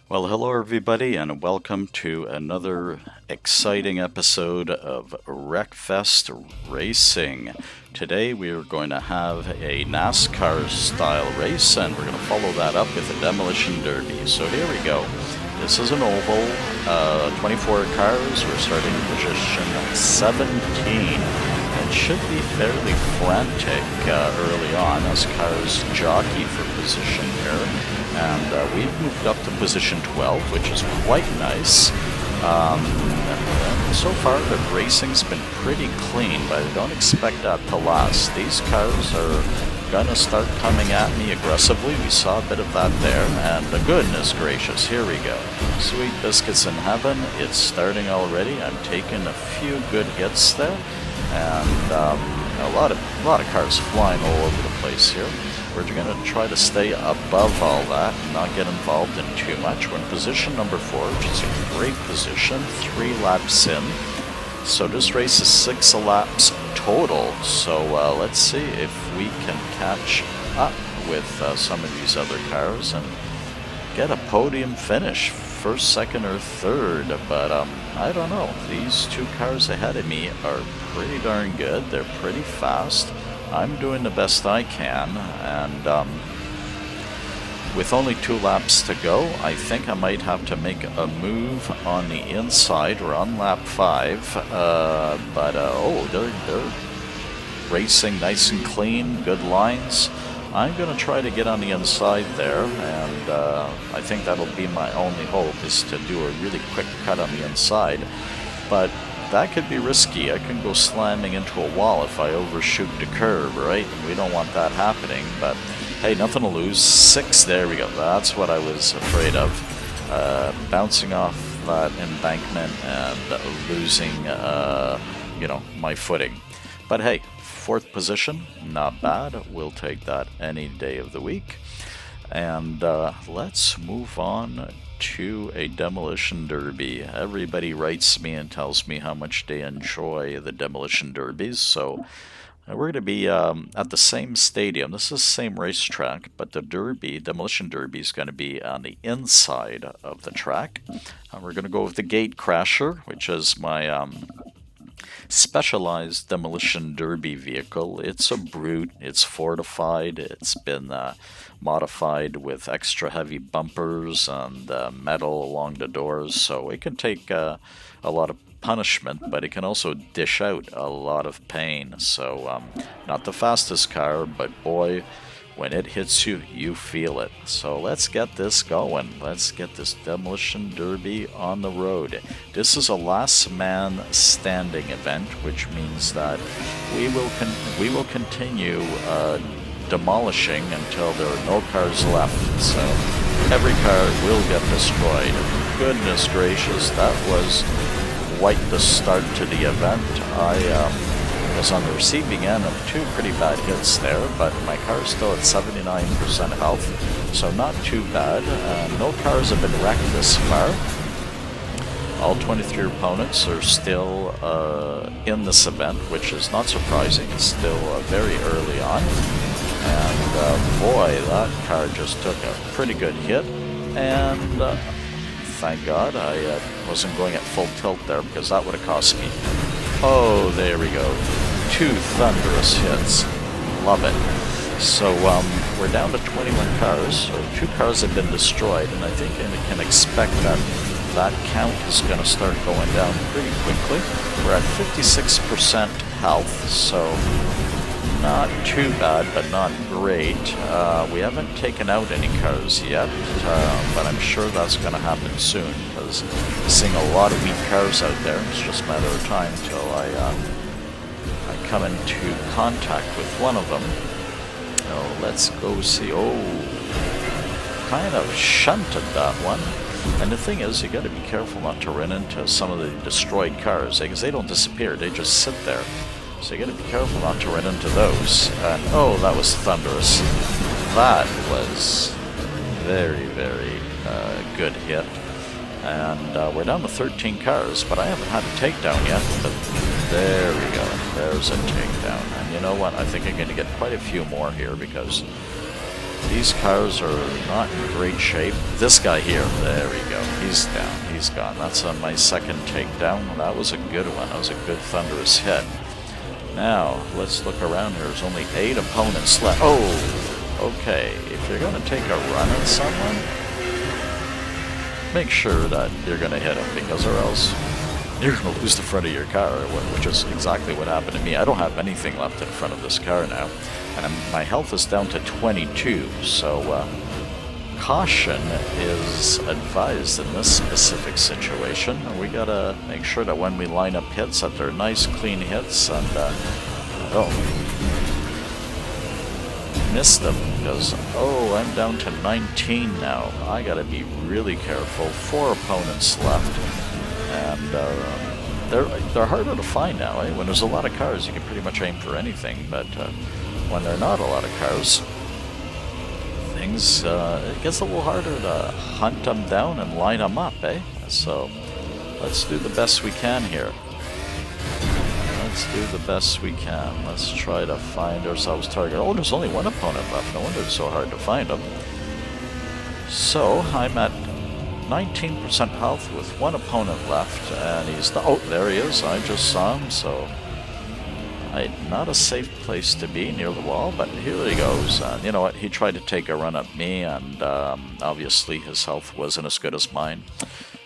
Well, hello everybody, and welcome to another exciting episode of WreckFest Racing. Today we are going to have a NASCAR style race, and we're going to follow that up with a Demolition Derby. So here we go. This is an oval, 24 cars. We're starting in position 17. It should be fairly frantic early on as cars jockey for position here. And we've moved up to position 12, which is quite nice. So far, the racing's been pretty clean, but I don't expect that to last. These cars are going to start coming at me aggressively. We saw a bit of that there, and goodness gracious, here we go. Sweet biscuits in heaven. It's starting already. I'm taking a few good hits there, and a lot of cars flying all over the place here. We're going to try to stay above all that and not get involved in too much. We're in position number 4, which is a great position, 3 laps in. So this race is 6 laps total. So let's see if we can catch up with some of these other cars and get a podium finish, first, second, or third. But I don't know. These 2 cars ahead of me are pretty darn good. They're pretty fast. I'm doing the best I can, and with only 2 laps to go, I think I might have to make a move on the inside or on lap 5. Oh, they're racing nice and clean, good lines. I'm going to try to get on the inside there, and I think that'll be my only hope, is to do a really quick cut on the inside. But that could be risky. I can go slamming into a wall if I overshoot the curve, right? And we don't want that happening, but hey, nothing to lose. 6, there we go. That's what I was afraid of. Bouncing off that embankment and losing, my footing. But hey, 4th position, not bad. We'll take that any day of the week. And let's move on to a Demolition Derby. Everybody writes me and tells me how much they enjoy the Demolition Derbies, so we're going to be at the same stadium. This is the same racetrack, but the Demolition Derby is going to be on the inside of the track. We're going to go with the Gate Crasher, which is my specialized Demolition Derby vehicle. It's a brute, it's fortified, it's been modified with extra heavy bumpers and metal along the doors, so it can take a lot of punishment, but it can also dish out a lot of pain. So not the fastest car, but boy, when it hits you, you feel it. So let's get this going. Let's get this Demolition Derby on the road. This is a last man standing event, which means that we will continue demolishing until there are no cars left. So every car will get destroyed. Goodness gracious, that was quite the start to the event. I was on the receiving end of 2 pretty bad hits there, but my car's still at 79% health, so not too bad. No cars have been wrecked this far. All 23 opponents are still in this event, which is not surprising. It's still very early on. And boy, that car just took a pretty good hit, and thank God I wasn't going at full tilt there, because that would have cost me. Oh, there we go. 2 thunderous hits. Love it. So we're down to 21 cars, so 2 cars have been destroyed, and I think I can expect that count is going to start going down pretty quickly. We're at 56% health, so not too bad, but not great. We haven't taken out any cars yet, but I'm sure that's going to happen soon, because I'm seeing a lot of weak cars out there. It's just a matter of time until I come into contact with one of them. Oh, let's go see. Oh, kind of shunted that one. And the thing is, you got to be careful not to run into some of the destroyed cars, because they don't disappear, they just sit there. So you got to be careful not to run into those. And oh, that was thunderous. That was very, very good hit. And we're down to 13 cars, but I haven't had a takedown yet. But there we go. There's a takedown. And you know what? I think I'm going to get quite a few more here, because These cars are not in great shape. This guy here, there we go. He's down. He's gone. That's my second takedown. That was a good one. That was a good thunderous hit. Now, let's look around here. There's only 8 opponents left. Oh, okay. If you're going to take a run at someone, make sure that you're going to hit him, because or else you're going to lose the front of your car, which is exactly what happened to me. I don't have anything left in front of this car now, and my health is down to 22, so caution is advised in this specific situation. We got to make sure that when we line up hits that they're nice, clean hits, and missed them, because I'm down to 19 now. I got to be really careful. 4 opponents left. And they're harder to find now. Eh? When there's a lot of cars, you can pretty much aim for anything, but when there are not a lot of cars, things it gets a little harder to hunt them down and line them up, eh? So let's do the best we can here. Let's do the best we can. Let's try to find ourselves target. Oh, there's only 1 opponent left. No wonder it's so hard to find them. So I'm at 19% health with 1 opponent left, and he's there he is. I just saw him, so not a safe place to be, near the wall, but here he goes. You know what, he tried to take a run at me, and obviously his health wasn't as good as mine.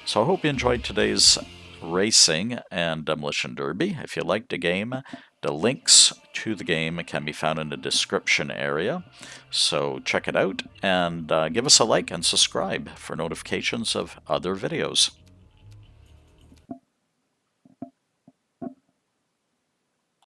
So I hope you enjoyed today's racing and demolition derby. If you liked the game, the links to the game can be found in the description area, so check it out, and give us a like and subscribe for notifications of other videos.